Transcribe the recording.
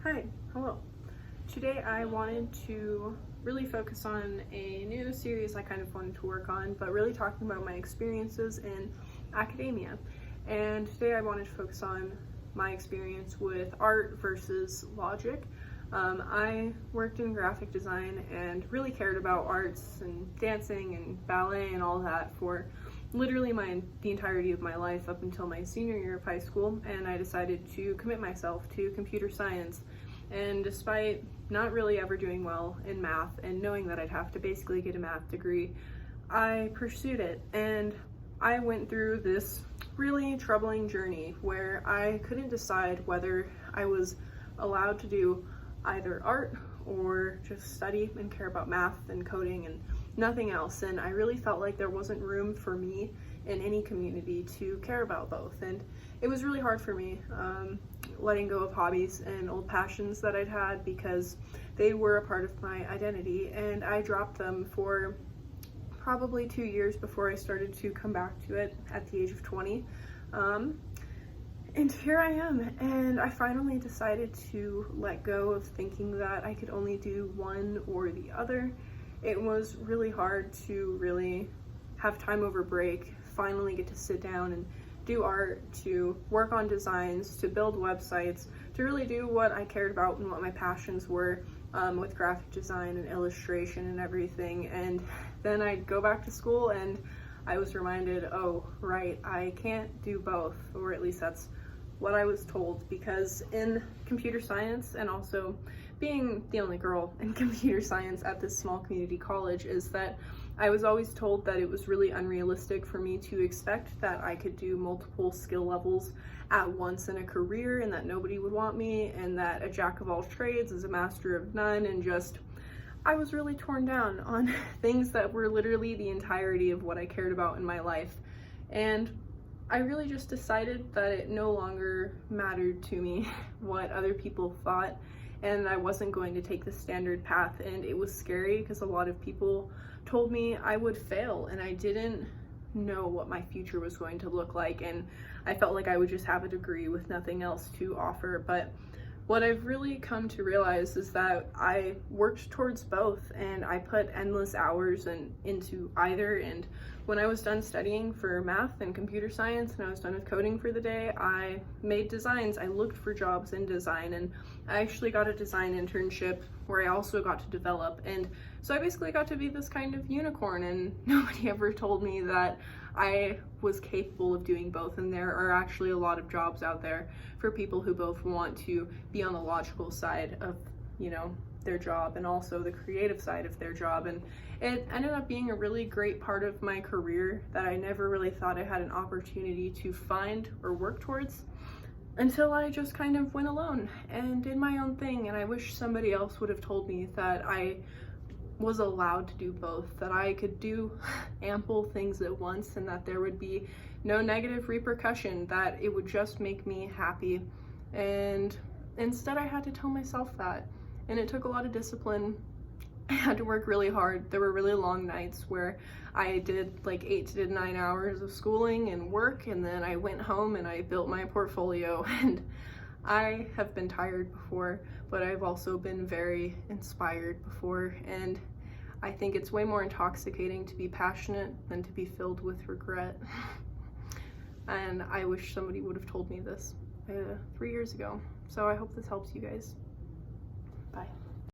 Hi, hello. Today I wanted to really focus on a new series I kind of wanted to work on, but really talking about my experiences in academia. And today I wanted to focus on my experience with art versus logic. I worked in graphic design and really cared about arts and dancing and ballet and all that for literally the entirety of my life up until my senior year of high school, and I decided to commit myself to computer science. And despite not really ever doing well in math and knowing that I'd have to basically get a math degree, I pursued it, and I went through this really troubling journey where I couldn't decide whether I was allowed to do either art or just study and care about math and coding and nothing else. And I really felt like there wasn't room for me in any community to care about both. And it was really hard for me letting go of hobbies and old passions that I'd had because they were a part of my identity, and I dropped them for probably 2 years before I started to come back to it at the age of 20. And here I am, and I finally decided to let go of thinking that I could only do one or the other. It was really hard to really have time over break, finally get to sit down and do art, to work on designs, to build websites, to really do what I cared about and what my passions were with graphic design and illustration and everything. And then I'd go back to school and I was reminded, oh, right, I can't do both, or at least that's what I was told, because in computer science, and also being the only girl in computer science at this small community college, is that I was always told that it was really unrealistic for me to expect that I could do multiple skill levels at once in a career, and that nobody would want me, and that a jack of all trades is a master of none, and just I was really torn down on things that were literally the entirety of what I cared about in my life. And I really just decided that it no longer mattered to me what other people thought, and I wasn't going to take the standard path. And it was scary because a lot of people told me I would fail, and I didn't know what my future was going to look like, and I felt like I would just have a degree with nothing else to offer. But what I've really come to realize is that I worked towards both, and I put endless hours into either. And when I was done studying for math and computer science and I was done with coding for the day, I made designs. I looked for jobs in design, and I actually got a design internship where I also got to develop. And so I basically got to be this kind of unicorn, and nobody ever told me that I was capable of doing both. And there are actually a lot of jobs out there for people who both want to be on the logical side of, their job and also the creative side of their job. And it ended up being a really great part of my career that I never really thought I had an opportunity to find or work towards until I just kind of went alone and did my own thing. And I wish somebody else would have told me that I was allowed to do both, that I could do ample things at once, and that there would be no negative repercussion, that it would just make me happy. And instead I had to tell myself that, and it took a lot of discipline. I had to work really hard. There were really long nights where I did like 8 to 9 hours of schooling and work, and then I went home and I built my portfolio. And I have been tired before, but I've also been very inspired before, and I think it's way more intoxicating to be passionate than to be filled with regret. And I wish somebody would have told me this 3 years ago. So I hope this helps you guys. Bye.